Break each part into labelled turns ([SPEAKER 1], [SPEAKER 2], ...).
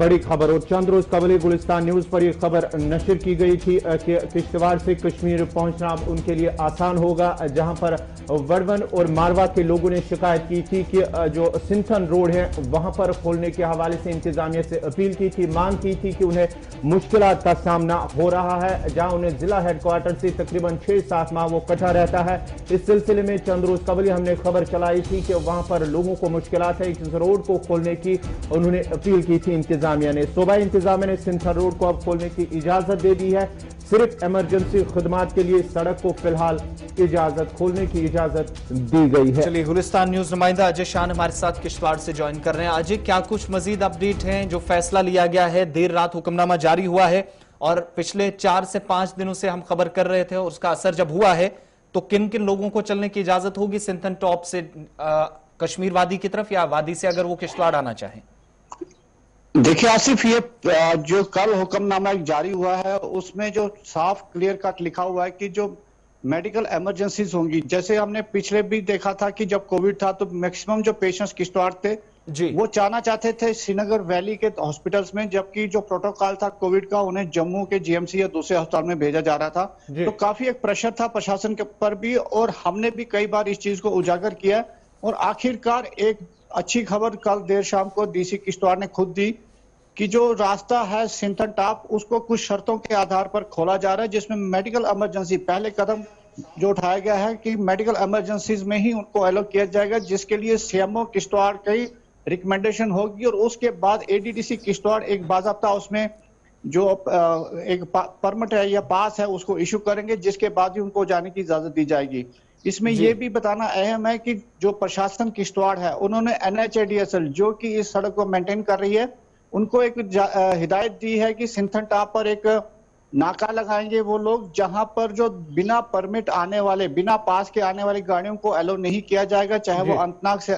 [SPEAKER 1] बड़ी खबर और चंद रोज कबल गुलिस्तान न्यूज पर यह खबर नशर की गई थी कि किश्तवाड़ से कश्मीर पहुंचना अब उनके लिए आसान होगा, जहां पर वड़वन और मारवा के लोगों ने शिकायत की थी कि जो सिंथन रोड है वहां पर खोलने के हवाले से इंतजामिया से अपील की थी, मांग की थी कि उन्हें मुश्किलात का सामना हो रहा है, जहां उन्हें जिला हेडक्वार्टर से तकरीबन 6-7 माह वो कटा रहता है। इस सिलसिले में चंद रोज कबल हमने खबर चलाई थी कि वहां पर लोगों को मुश्किलात है, इस रोड को खोलने की उन्होंने अपील की थी इंतजामिया ने। सूबाई इंतजामिया ने सिंथन रोड को अब खोलने की इजाजत दे दी है, सिर्फ इमरजेंसी खिदमात के लिए सड़क को फिलहाल इजाजत खोलने की इजाजत दी गई है।
[SPEAKER 2] चलिए, गुलिस्तान न्यूज नुमाइंदा अजय शान हमारे साथ किश्तवाड़ से ज्वाइन कर रहे हैं। अजय, क्या कुछ मजीद अपडेट हैं? जो फैसला लिया गया है, देर रात हुक्मनामा जारी हुआ है और पिछले 4 से 5 दिनों से हम खबर कर रहे थे और उसका असर जब हुआ है तो किन किन लोगों को चलने की इजाजत होगी सिंथन टॉप से कश्मीर वादी की तरफ, या वादी से अगर वो किश्तवाड़ आना चाहें?
[SPEAKER 3] देखिए आसिफ, ये जो कल हुक्मनामा जारी हुआ है उसमें जो साफ क्लियर कट लिखा हुआ है कि जो मेडिकल इमरजेंसीज होंगी, जैसे हमने पिछले भी देखा था कि जब कोविड था तो मैक्सिमम जो पेशेंट्स किश्तवाड़ थे वो जाना चाहते थे श्रीनगर वैली के हॉस्पिटल्स में, जबकि जो प्रोटोकॉल था कोविड का उन्हें जम्मू के जीएमसी या दूसरे अस्पताल में भेजा जा रहा था। तो काफी एक प्रेशर था प्रशासन के पर भी, और हमने भी कई बार इस चीज को उजागर किया और आखिरकार एक अच्छी खबर कल देर शाम को डीसी किश्तवाड़ ने खुद दी कि जो रास्ता है सिंथन टॉप उसको कुछ शर्तों के आधार पर खोला जा रहा है, जिसमें मेडिकल इमरजेंसी पहले कदम जो उठाया गया है कि मेडिकल इमरजेंसीज में ही उनको अलॉट किया जाएगा, जिसके लिए सीएमओ किश्तवाड़ की रिकमेंडेशन होगी और उसके बाद एडीडीसी किश्तवाड़ एक बाज़ाब्ता उसमें जो एक परमिट है या पास है उसको इशू करेंगे, जिसके बाद ही उनको जाने की इजाजत दी जाएगी। इसमें यह भी बताना अहम है कि जो प्रशासन किश्तवाड़ है उन्होंने NHADSL जो कि इस सड़क को मेंटेन कर रही है उनको एक हिदायत दी है कि सिंथन टॉप पर एक नाका लगाएंगे वो लोग, जहां पर जो बिना परमिट आने वाले, बिना पास के आने वाली गाड़ियों को अलाउ नहीं किया जाएगा, चाहे वो अनंतनाग से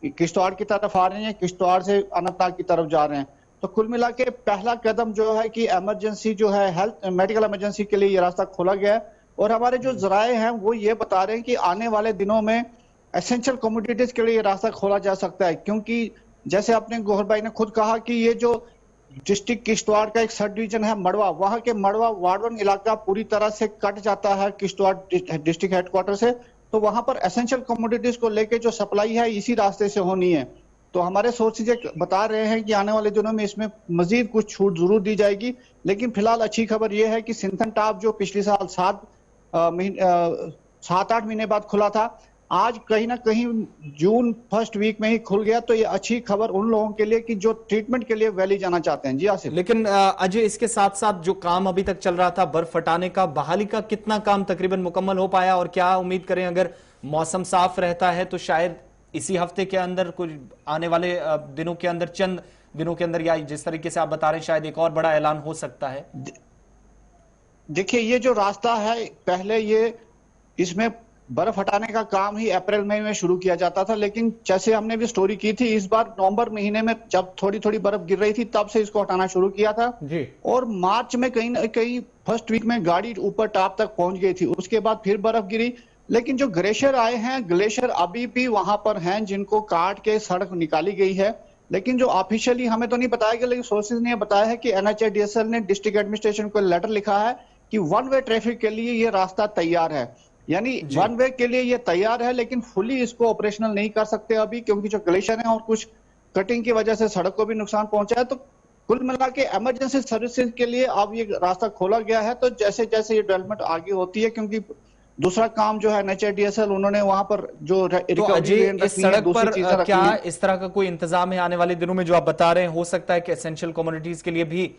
[SPEAKER 3] किश्तवाड़ की तरफ आ रहे हैं, किश्तवाड़ से अनंतनाग की तरफ जा रहे हैं। तो कुल मिला के पहला कदम जो है कि इमरजेंसी जो है हेल्थ मेडिकल इमरजेंसी के लिए ये रास्ता खोला गया है और हमारे जो जराए हैं वो ये बता रहे हैं कि आने वाले दिनों में एसेंशियल कमोडिटीज के लिए ये रास्ता खोला जा सकता है, क्योंकि जैसे अपने गोहर भाई ने खुद कहा कि ये जो डिस्ट्रिक्ट किश्तवाड़ का एक सब डिवीजन है मड़वा, वहां के मड़वा वार्डवन इलाका पूरी तरह से कट जाता है किश्तवाड़ डिस्ट्रिक्ट हेडक्वार्टर से, तो वहां पर एसेंशियल कमोडिटीज को लेके जो सप्लाई है इसी रास्ते से होनी है। तो हमारे सोर्सेज बता रहे हैं कि आने वाले दिनों में इसमें मजीद कुछ छूट जरूर दी जाएगी, लेकिन फिलहाल अच्छी खबर यह है कि सिंथन टॉप जो पिछले साल 7-8 महीने बाद खुला था, आज कहीं ना कहीं जून फर्स्ट वीक में ही खुल गया। तो ये अच्छी खबर उन लोगों के लिए कि जो ट्रीटमेंट के लिए वैली जाना चाहते हैं। जी आसिफ,
[SPEAKER 2] लेकिन अजय, इसके साथ साथ जो काम अभी तक चल रहा था बर्फ हटाने का, बहाली का कितना काम तकरीबन मुकम्मल हो पाया और क्या उम्मीद करें अगर मौसम साफ रहता है तो शायद इसी हफ्ते के अंदर, कुछ आने वाले दिनों के अंदर, चंद दिनों के अंदर, या जिस तरीके से आप बता रहे हैं शायद एक और बड़ा ऐलान हो सकता है?
[SPEAKER 3] देखिए ये जो रास्ता है पहले ये इसमें बर्फ हटाने का काम ही अप्रैल मई में शुरू किया जाता था, लेकिन जैसे हमने भी स्टोरी की थी इस बार नवंबर महीने में जब थोड़ी थोड़ी बर्फ गिर रही थी तब से इसको हटाना शुरू किया था जी। और मार्च में कहीं ना कहीं फर्स्ट वीक में गाड़ी ऊपर टॉप तक पहुंच गई थी, उसके बाद फिर बर्फ गिरी। लेकिन जो ग्लेशियर आए हैं, ग्लेशियर अभी भी वहां पर हैं जिनको काट के सड़क निकाली गई है, लेकिन जो ऑफिशियली हमें तो नहीं बताया गया, लेकिन सोर्सेज ने बताया है कि NHADSL ने डिस्ट्रिक्ट एडमिनिस्ट्रेशन को लेटर लिखा है कि वन वे ट्रैफिक के लिए ये रास्ता तैयार है, यानी वन वे के लिए ये तैयार है, लेकिन फुली इसको ऑपरेशनल नहीं कर सकते अभी, क्योंकि जो ग्लेशियर है और कुछ कटिंग की वजह से सड़क को भी नुकसान पहुंचा है। तो कुल मिला के इमरजेंसी सर्विसेज के लिए अब ये रास्ता खोला गया है। तो जैसे जैसे ये डेवलपमेंट आगे होती है, क्योंकि दूसरा काम जो है NHADSL उन्होंने वहां पर जो
[SPEAKER 2] तो अजय, इस सड़क पर क्या इस तरह का कोई इंतजाम है आने वाले दिनों में? जो आप बता रहे हैं हो सकता है कि एसेंशियल कमोडिटीज के लिए भी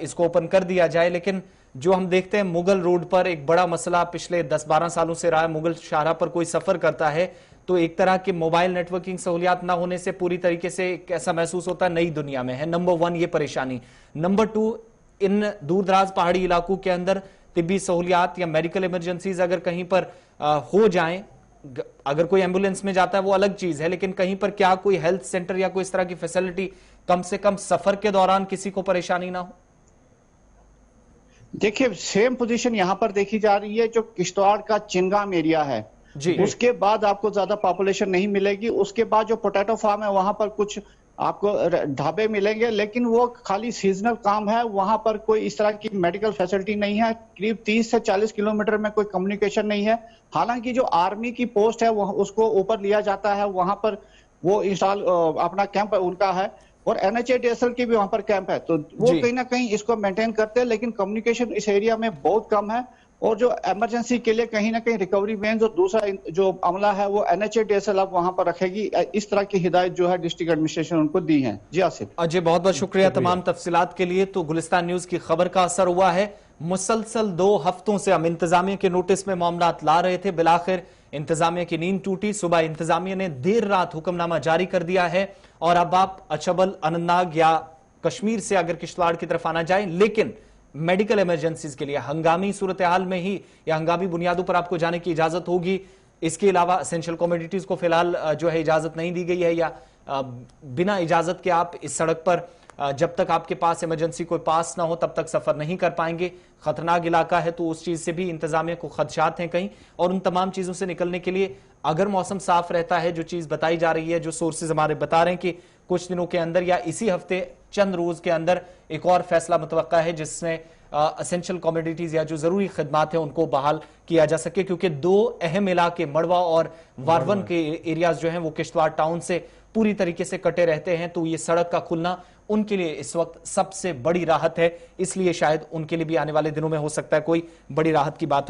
[SPEAKER 2] इसको ओपन कर दिया जाए, लेकिन जो हम देखते हैं मुगल रोड पर एक बड़ा मसला पिछले 10-12 सालों से रहा है। मुगल शाहराह पर कोई सफर करता है तो एक तरह की मोबाइल नेटवर्किंग सहूलियात ना होने से पूरी तरीके से ऐसा महसूस होता है नई दुनिया में है। नंबर 1 ये परेशानी। नंबर 2, इन दूर दराज पहाड़ी इलाकों के अंदर तिब्बी सहूलियात या मेडिकल इमरजेंसीज अगर कहीं पर हो जाएं, अगर कोई एम्बुलेंस में जाता है वो अलग चीज है, लेकिन कहीं पर क्या कोई हेल्थ सेंटर या कोई इस तरह की फैसिलिटी कम से कम सफर के दौरान किसी को परेशानी ना हो?
[SPEAKER 3] देखिए सेम पोजीशन यहां पर देखी जा रही है, जो किश्तवाड़ का चिंगाम एरिया है जी, उसके बाद आपको ज्यादा पॉपुलेशन नहीं मिलेगी। उसके बाद जो पोटैटो फार्म है वहां पर कुछ आपको ढाबे मिलेंगे, लेकिन वो खाली सीजनल काम है। वहां पर कोई इस तरह की मेडिकल फैसिलिटी नहीं है। करीब 30 से 40 किलोमीटर में कोई कम्युनिकेशन नहीं है। हालांकि जो आर्मी की पोस्ट है वह उसको ऊपर लिया जाता है, वहां पर वो इंस्टॉल अपना कैंप उनका है, और NHADSL की भी वहां पर कैंप है। तो वो कहीं ना कहीं इसको मेंटेन करते हैं, लेकिन कम्युनिकेशन इस एरिया में बहुत कम है। और जो इमरजेंसी के लिए कहीं ना कहीं रिकवरी वेन्स और दूसरा जो अमला है वो NHADSL अब वहां पर रखेगी। इस तरह की हिदायत जो है डिस्ट्रिक्ट एडमिनिस्ट्रेशन उनको दी है। जी आसिफ।
[SPEAKER 2] अजय, बहुत बहुत शुक्रिया तमाम तफसीलात के लिए। तो गुलिस्तान न्यूज की खबर का असर हुआ है। मुसलसल 2 हफ्तों से हम इंतजामिया के नोटिस में मामला ला रहे थे, बिलाखिर इंतजामिया की नींद टूटी। सुबह इंतजामिया ने देर रात हुक्मनामा जारी कर दिया है और अब आप अछबल, अनंतनाग या कश्मीर से अगर किश्तवाड़ की तरफ आना जाए, लेकिन मेडिकल इमरजेंसीज के लिए हंगामी सूरत हाल में ही या हंगामी बुनियादों पर आपको जाने की इजाजत होगी। इसके अलावा एसेंशियल कमोडिटीज को फिलहाल जो है इजाजत नहीं दी गई है, या बिना इजाजत के आप इस सड़क पर जब तक आपके पास इमरजेंसी कोई पास ना हो तब तक सफर नहीं कर पाएंगे। खतरनाक इलाका है, तो उस चीज से भी इंतजामिया को खदशात हैं कहीं। और उन तमाम चीजों से निकलने के लिए अगर मौसम साफ रहता है, जो चीज बताई जा रही है, जो सोर्सेज हमारे बता रहे हैं कि कुछ दिनों के अंदर या इसी हफ्ते चंद रोज के अंदर एक और फैसला मुतवक्का है जिसमें एसेंशियल कमोडिटीज या जो जरूरी खदमात है उनको बहाल किया जा सके, क्योंकि 2 अहम इलाके मड़वा और वारवन के एरियाज जो हैं वो किश्तवाड़ टाउन से पूरी तरीके से कटे रहते हैं। तो ये सड़क का खुलना उनके लिए इस वक्त सबसे बड़ी राहत है, इसलिए शायद उनके लिए भी आने वाले दिनों में हो सकता है कोई बड़ी राहत की बात हो।